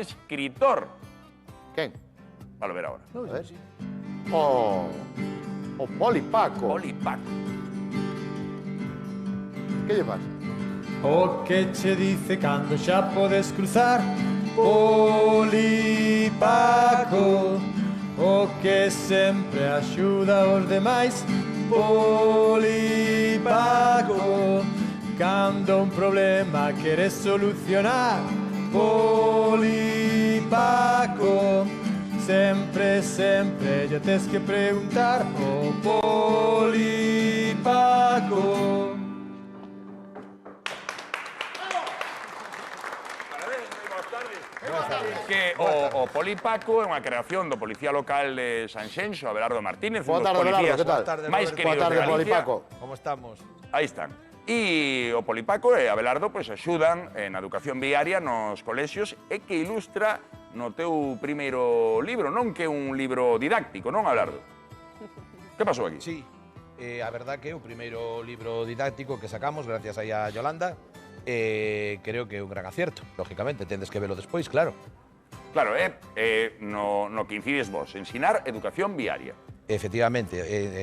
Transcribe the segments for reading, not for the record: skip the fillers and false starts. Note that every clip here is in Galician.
escritor. Quen? Valo ver ahora. A ver. O Poli Paco. Poli Paco. Que lle pasa? O que che dice cando xa podes cruzar, Poli Paco. O que sempre axuda aos demais, Poli Paco. Cando un problema queres solucionar, Poli Paco. Sempre, sempre lle tes que preguntar o Poli Paco. Que o Poli Paco é unha creación do policía local de Sanxenxo, Abelardo Martínez, Boa un dos tarde, policías Abelardo, que tal? máis Boa queridos tarde, de Poli Galicia. Paco. Como estamos? Aí están. E o Poli Paco e Abelardo pois axudan na educación viaria nos colexios e que ilustra no teu primeiro libro, non que é un libro didáctico, non, Abelardo? Que pasou aquí? Sí, a verdad que o primeiro libro didáctico que sacamos, gracias aí a Yolanda, creo que é un gran acierto. Lógicamente, tendes que velo despois, claro. Claro, no que incides vos, ensinar educación viaria. Efectivamente,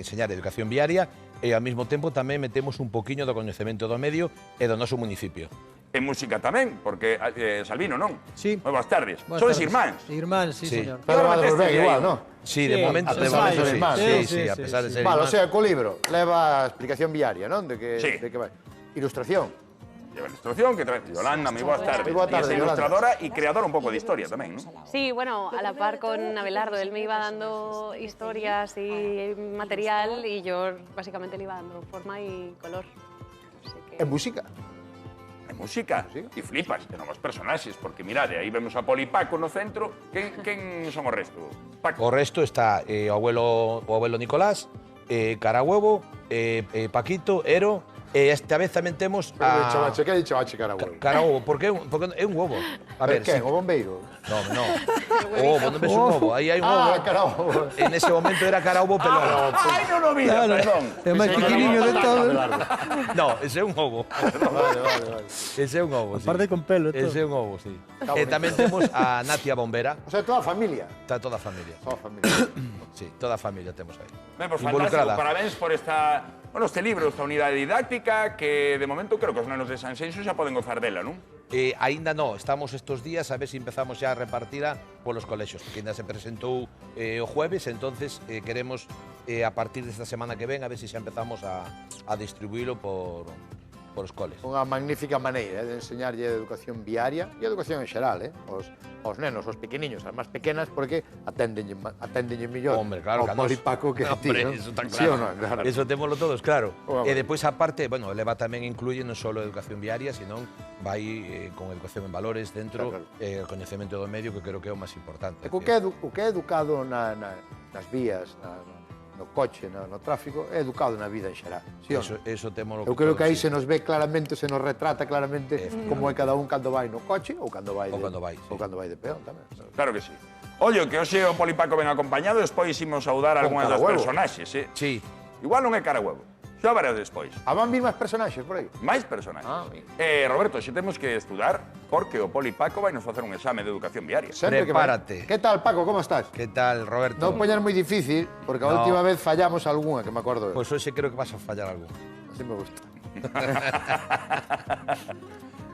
enseñar educación viaria e ao mesmo tempo tamén metemos un poquiño do coñecemento do medio e do noso municipio. E música tamén, porque Salvino, non? Sí. Moi boas tardes. Buenas Sodes tardes. irmáns. Irmáns, sí, Sí. señor. Pero va de volver igual, non? Sí, de Sí, momento, a de pesar momento de ser sí. irmáns. Sí, a pesar de ser Vale, o irmáns. sea, co libro leva explicación viaria, non? De que, Sí. de que vai. Ilustración. Lleva a ilustración, que trae Yolanda, moi boas tardes. Moi boa tarde, E es Yolanda. ilustradora e creadora un pouco de historia tamén, non? Sí, bueno, a la par con Abelardo, él me iba dando historias y material y yo básicamente le iba dando forma y color. Así que... E música. E música. E flipas, que non os personaxes, porque mirade, aí vemos a Poli Paco no centro. Quen son o resto? Paco. O resto está o abuelo Nicolás, Carahuevo, Paquito, Ero, e esta vez tamén temos Pero a... que ha dicho Bache Carahuevo? Carahuevo, porque é un ovo. A ver, que, sí. o bombeiro? No. O ovo, non ves un ovo, aí hai un ovo. Carahuevo. En ese momento era Carahuevo pelón. Ai, non o mira, perdón. É máis pequeniño de todo. No, ese é un ovo. Vale. Ese é un ovo, sí. Aparte con pelo e todo. Ese é un ovo, sí. Está E bonito. tamén temos a Natia Bombera. O sea, toda a familia. Está toda a familia. Toda a familia. Sí, toda a familia temos aí. Ben, pues fantástico, Involucrada. parabéns por este libro, esta unidade didáctica, que de momento creo que os nenos de Sanxenxo xa poden gozar dela, non? Aínda no, estamos estos días a ver se empezamos xa a repartira polos colexios, porque ainda se presentou o jueves, entonces queremos a partir desta semana que ven a ver se xa empezamos a distribuílo por os coles. Unha magnífica maneira de enseñarlle educación viaria e educación en xeral, aos nenos, aos pequeniños, as máis pequenas, porque aténdenlle mellor Hombre, claro, ao que a nos. Poli Paco que a ti, Hombre, non? eso está Sí claro. ou non? Claro. Eso témolo todos, claro. Bueno. E depois, aparte, bueno, leva tamén incluye non só educación viaria, senón vai con educación en valores dentro, Claro. o coñecemento do medio, que creo que é o máis importante. E o que é educado nas vías, no coche, no tráfico, é educado na vida en xeral. Sí, ou non? Eso témolo. Eu creo que aí sí. se nos ve claramente, se nos retrata claramente como é cada un cando vai no coche ou cando vai Ou cando vai, sí. ou cando vai de peón tamén. Claro que sí. Ollo, que hoxe o Poli Paco ven acompañado, despois imos saudar Con algunhas das Carahuevo. personaxes, Sí. Igual non é Carahuevo, xa verás despois. Ah, van vir máis personaxes por aí? Máis personaxes. Ah, Roberto, xe temos que estudar porque o Poli Paco vai nos facer un exame de educación viaria. Sempre que Prepárate. Que tal, Paco, como estás? Que tal, Roberto? Non poñer moi difícil, porque a No. última vez fallamos algunha, que me acordo. Pois hoxe creo que vas a fallar algo. Así me gusta.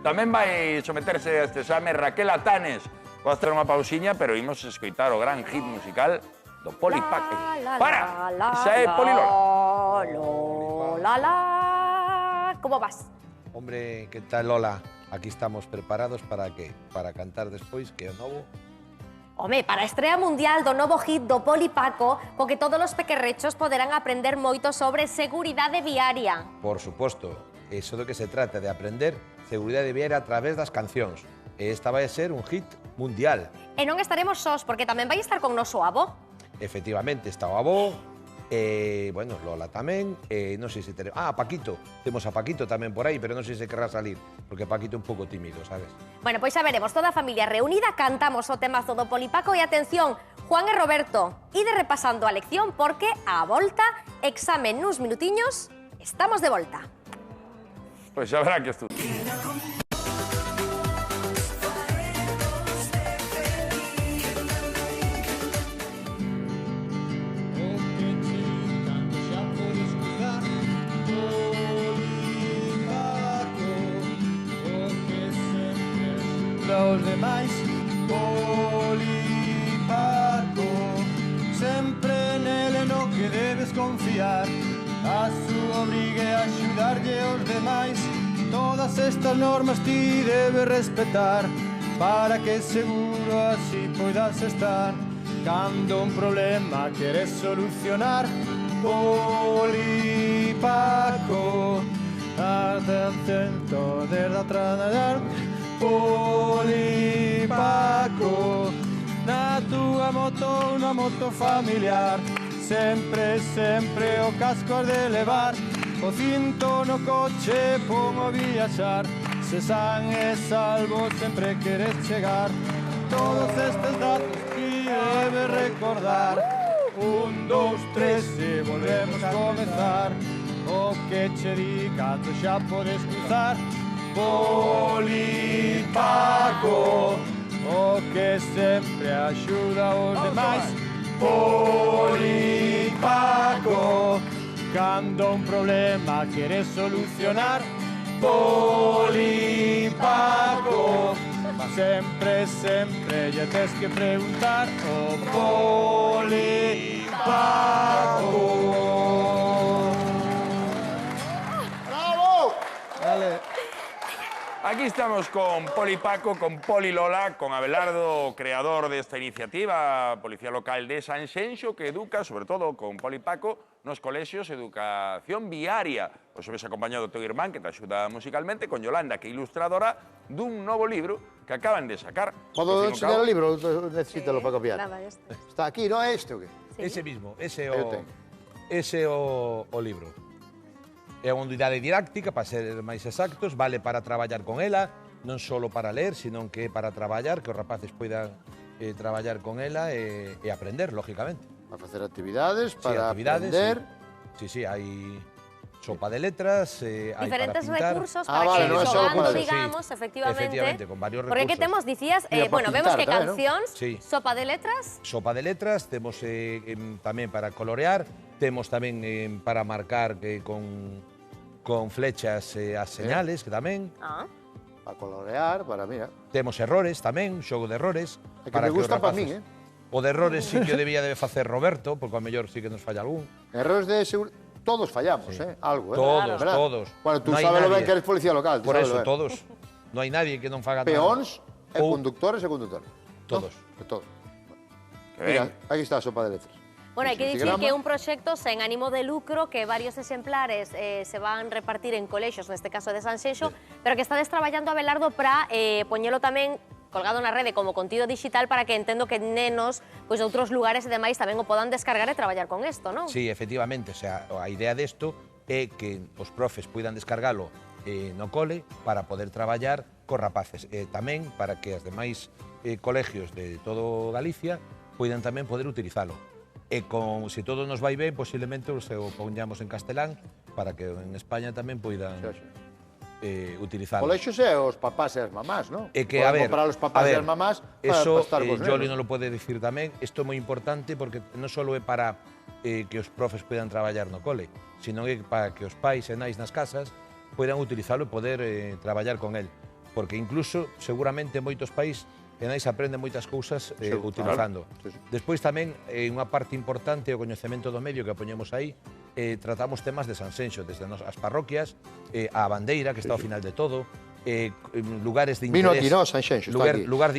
Tamén vai someterse a este exame Raquel Atanes. Vou hacer unha pausiña, pero imos escoitar o gran hit musical do Poli Paco. Para! Esa é Poli Lola. ¿Cómo vas? Hombre, que tal, Lola? Aquí estamos preparados para que? Para cantar despois, que é o novo. Home, para a estrea mundial do novo hit do Poli Paco, co que todos os pequerrechos poderán aprender moito sobre seguridade viaria. Por suposto, eso do que se trata, de aprender seguridade viaria a través das cancións. E esta vai ser un hit mundial. E non estaremos sós, porque tamén vai estar con noso avó. Efectivamente, está o avó, bueno, Lola tamén, non sei se teremos... Paquito, temos a Paquito tamén por aí, pero non sei se querrá salir, porque Paquito é un pouco tímido, sabes? Bueno, pois xa veremos, toda a familia reunida, cantamos o temazo do Poli Paco e atención, Juan e Roberto, ide repasando a lección porque a volta, examen nuns minutiños, estamos de volta. Pois xa verá que estudo. demais. Polipaco, sempre nele no que debes confiar. A súa obriga é axudarlle aos demais. Todas estas normas ti debes respetar, para que seguro así poidas estar. Cando un problema queres solucionar, Polipaco, atento desde atrás nadar. Polipaco, na túa moto, unha moto familiar. Sempre, sempre o casco has de levar, o cinto no coche pon a viaxar. Se san e salvo sempre queres chegar. Todos estes datos ti debes recordar. 1, 2, 3 e volvemos a comezar. O que che di cando xa podes cruzar. Polipaco, o que sempre axuda aos demais. Polipaco, cando un problema queres solucionar. Polipaco, sempre, sempre lle tes que preguntar. O Polipaco. ¡Bravo! Dale. Aquí estamos con Polipaco, con Poli Lola, con Abelardo, creador de esta iniciativa, Policía Local de Sanxenxo, que educa, sobre todo con Polipaco, nos colexios educación viaria. Os ves acompañado do teu irmán, que te axuda musicalmente, con Yolanda, que é ilustradora dun novo libro que acaban de sacar. Podo enseñar o libro? Necesítalo para copiar. Nada, este. Está aquí, non é este o que? Ese mismo, ese Aí o ten. o libro. É unha unidade didáctica, para ser máis exactos, vale para traballar con ela, non só para ler, senón que é para traballar, que os rapaces poidan traballar con ela e aprender, lógicamente. Para facer actividades, Sí, para actividades, aprender. Sí, hai sopa de letras, hai Diferentes para pintar. recursos Ah, para vale, que no é só xogando, para- digamos, Sí, efectivamente. con varios Porque que recursos. temos, dicías, Mira, para bueno, vemos pintar que tamén, ¿no? cancións, Sí. sopa de letras, Sopa de letras, temos tamén para colorear, temos tamén para marcar con flechas as señales, que tamén. Para colorear, para, mira. Temos errores tamén, xogo de errores. É que me os gusta para rapaces- min, O de errores sí que o debía de facer Roberto, porque ao mellor sí que nos falla algún. Errores de seguridad. Todos fallamos, Algo, Todos, ¿verdad? todos. Bueno, tú No hai sabes lo nadie. ben que eres policía local. tú Por sabes eso, lo ben. todos. Non hai nadie que non faga nada. Peóns, Ou- conductores e conductores. Todos. De todo. Que Mira, ben. aquí está a sopa de letras. Bueno, hay que decir Crucigrama. que es un proyecto sin ánimo de lucro, que varios ejemplares se van a repartir en colegios, en este caso de Sanxenxo, pero que estades traballando, Abelardo, para poñelo tamén colgado na rede como contido digital para que entendo que nenos pois, de outros lugares e demais tamén o podan descargar e traballar con isto, non? Sí, efectivamente, o sea, a idea desto é que os profes puidan descargalo no cole para poder traballar cos rapaces. Tamén para que as demais colegios de todo Galicia poidan tamén poder utilizalo. E con, se todo nos vai ben, posiblemente o poñamos en castelán para que en España tamén poidan utilizalo. Colexios é os papás e as mamás, ¿no? É que, a ver, para os papás e as mamás para eso, estar cos Joli nenos. non lo pode dicir tamén, isto é moi importante porque non só é para que os profes poidan traballar no cole, sino é para que os pais e nais nas casas poidan utilizalo e poder traballar con el. Porque incluso, seguramente, moitos pais e nais aprenden moitas cousas utilizando. Claro. Sí, sí. Despois tamén, unha parte importante o coñecemento do medio que poñemos aí, tratamos temas de Sanxenxo, desde as parroquias, a bandeira, que está ao final de todo, lugares de interés. Vino aquí, ¿no? Sanxenxo, está aquí. Lugares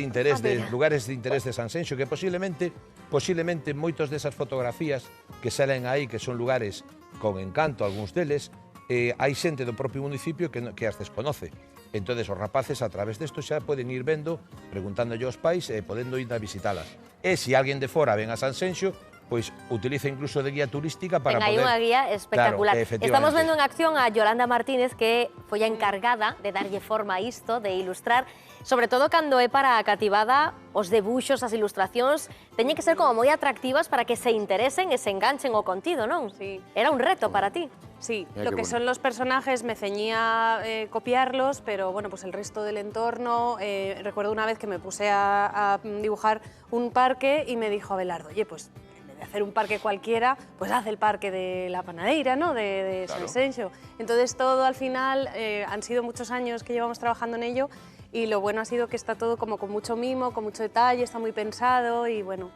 de interés de Sanxenxo, que posiblemente moitos desas fotografías que salen aí, que son lugares con encanto, algúns deles, hai xente do propio municipio que as desconoce. Entonces os rapaces a través desto xa poden ir vendo, preguntándolle aos pais e podendo ir a visitalas. E se alguén de fora ven a Sanxenxo, pois utiliza incluso de guía turística para Ten aí poder... unha guía espectacular. Claro, efectivamente. Estamos vendo en acción a Yolanda Martínez, que foi a encargada de darlle forma a isto, de ilustrar, sobre todo cando é para a cativada, os debuxos, as ilustracións, teñen que ser como moi atractivas para que se interesen e se enganchen ao contido, non? Sí. Era un reto para ti. Sí, Mira lo qué que bueno. son los personajes me ceñía copiarlos, pero bueno, pues el resto del entorno, recuerdo una vez que me puse a dibujar un parque y me dijo Abelardo, oye, pues en vez de hacer un parque cualquiera, pues haz el parque de la Panadeira, ¿no? De Claro. Sanxenxo. Entonces todo al final, han sido muchos años que llevamos trabajando en ello y lo bueno ha sido que está todo como con mucho mimo, con mucho detalle, está muy pensado y bueno,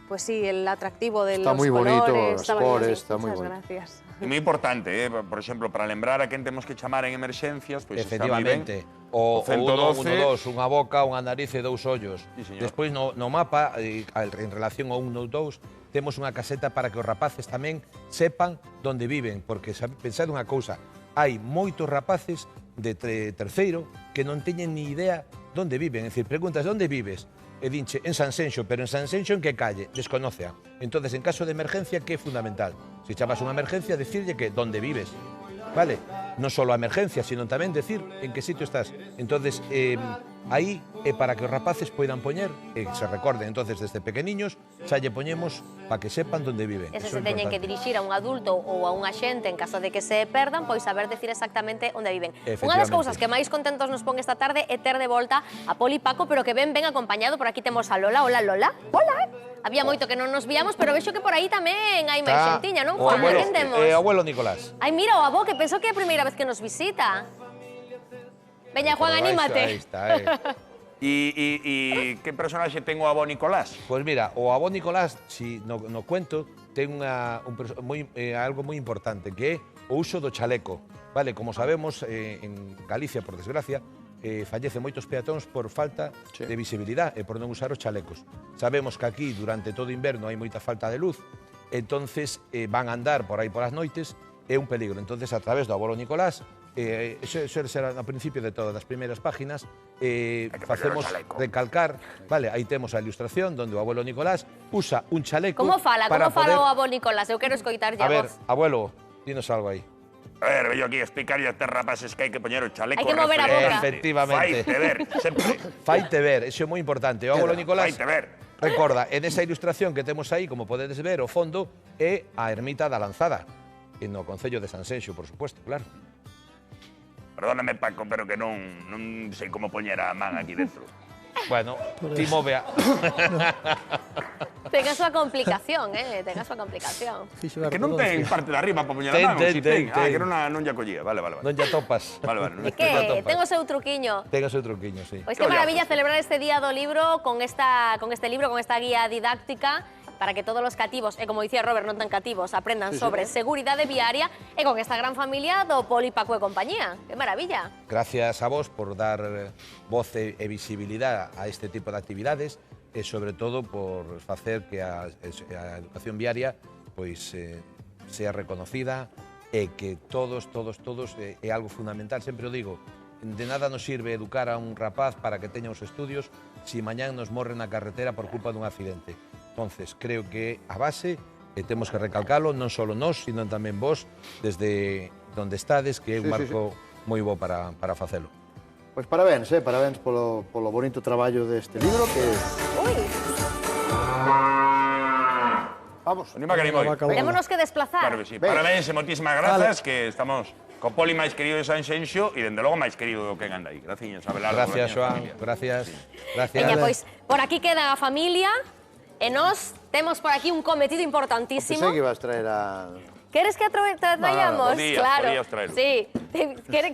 pues sí, el atractivo de Está los muy bonito, colores. as cores, está moi Muchas bonito. gracias. É moi importante, por exemplo, para lembrar a quen temos que chamar en emerxencias, pois está moi ben. Efectivamente. O 112. 1, 2, unha boca, unha nariz e 2 ollos. Sí, señor. Despois no mapa, en relación ao 1 ou 2, temos unha caseta para que os rapaces tamén sepan onde viven, porque pensad unha cousa, hai moitos rapaces de terceiro que non teñen ni idea onde viven. É dicir, preguntas, onde vives? E dinche, en Sanxenxo, pero en Sanxenxo en que calle? Desconócea. Entonces, en caso de emergencia, que é fundamental? Se chamas unha emergencia, decirlle que onde vives. Vale? Non só a emergencia, sino tamén decir en que sitio estás. Entonces, aí é para que os rapaces poidan poñer e se recorden. Entonces, desde pequeniños, xa lle poñemos para que sepan onde viven. E se Eso se é teñen que importante. dirixir a un adulto ou a unha xente en caso de que se perdan, pois saber decir exactamente onde viven. Unha das Efectivamente. cousas que máis contentos nos pon esta tarde é ter de volta a Poli Paco, pero que ben acompañado. Por aquí temos a Lola. Hola, Lola. Hola. Había moito que non nos víamos, pero vexo que por aí tamén hai máis xentiña, non, o Juan? abuelo, Quen temos? abuelo Nicolás. Ai, mira, o avó, que penso que é a primeira vez que nos visita. Veña, Juan, Aí anímate. está, E que personaxe ten o avó Nicolás? Pois mira, o avó Nicolás, si no cuento, ten algo moi importante, que é o uso do chaleco. Vale, como sabemos, en Galicia, por desgracia, fallece moitos peatóns por falta de visibilidade e por non usar os chalecos. Sabemos que aquí, durante todo o inverno, hai moita falta de luz, entonces van a andar por aí polas noites, é un peligro. Entonces, a través do abuelo Nicolás, eso será ao principio de todas as primeiras páginas, facemos recalcar, vale, aí temos a ilustración donde o abuelo Nicolás usa un chaleco. Como fala para o avó Nicolás? Eu quero escoitarlle A a ver, voz. abuelo, dinos algo aí. A ver, veño aquí a explicarlle a estes rapaces que hai que poñer o chaleco. Hai que mover a boca. Efectivamente. Faite ver, sempre. Faite ver, eso é moi importante. O abuelo Nicolás, Faite ver. recorda, en esa ilustración que temos aí, como podedes ver, o fondo é a ermita da Lanzada, no concello de Sanxenxo, por supuesto, claro. Perdóname, Paco, pero que non sei como poñer a man aquí dentro. Bueno, ti move a... Ten a súa complicación, ten a súa complicación. Que non ten parte de arriba para poñer a Ten, man, ten, si ten, ten. ten. Que non lla collía, vale. Non ya topas. Vale, É que ten o seu truquiño. Ten o seu truquiño, sí. Pois que maravilla celebrar este Día do Libro con esta guía didáctica para que todos os cativos, e como dicía Robert, non tan cativos, aprendan sobre seguridade viaria e con esta gran familia do Poli, Paco e compañía. Que maravilla. Gracias a vos por dar voz e visibilidade a este tipo de actividades e, sobre todo, por facer que a educación viaria pois sea reconocida e que todos é algo fundamental. Sempre o digo, de nada nos sirve educar a un rapaz para que teña os estudios si mañán nos morre na carretera por culpa dun accidente. Entonces, creo que a base, temos que recalcalo, non só nós, sino tamén vos, desde onde estades, que é un marco moi bo para facelo. Pois parabéns, parabéns polo bonito traballo deste libro que... Ui, Vamos. Anima que animo. témonos que desplazar. Claro que sí. Parabéns e moitísimas grazas, que estamos co Poli máis querido de Sanxenxo e, dende logo, máis querido do que anda aí. Graciñas, Abelardo. Gracias, Joan. Gracias. Gracias. Veña, pois, por aquí queda a familia e nós temos por aquí un cometido importantísimo. Pensei que ibas traer a... Queres que traíamos? Podías Claro. traerlo. Sí. Queres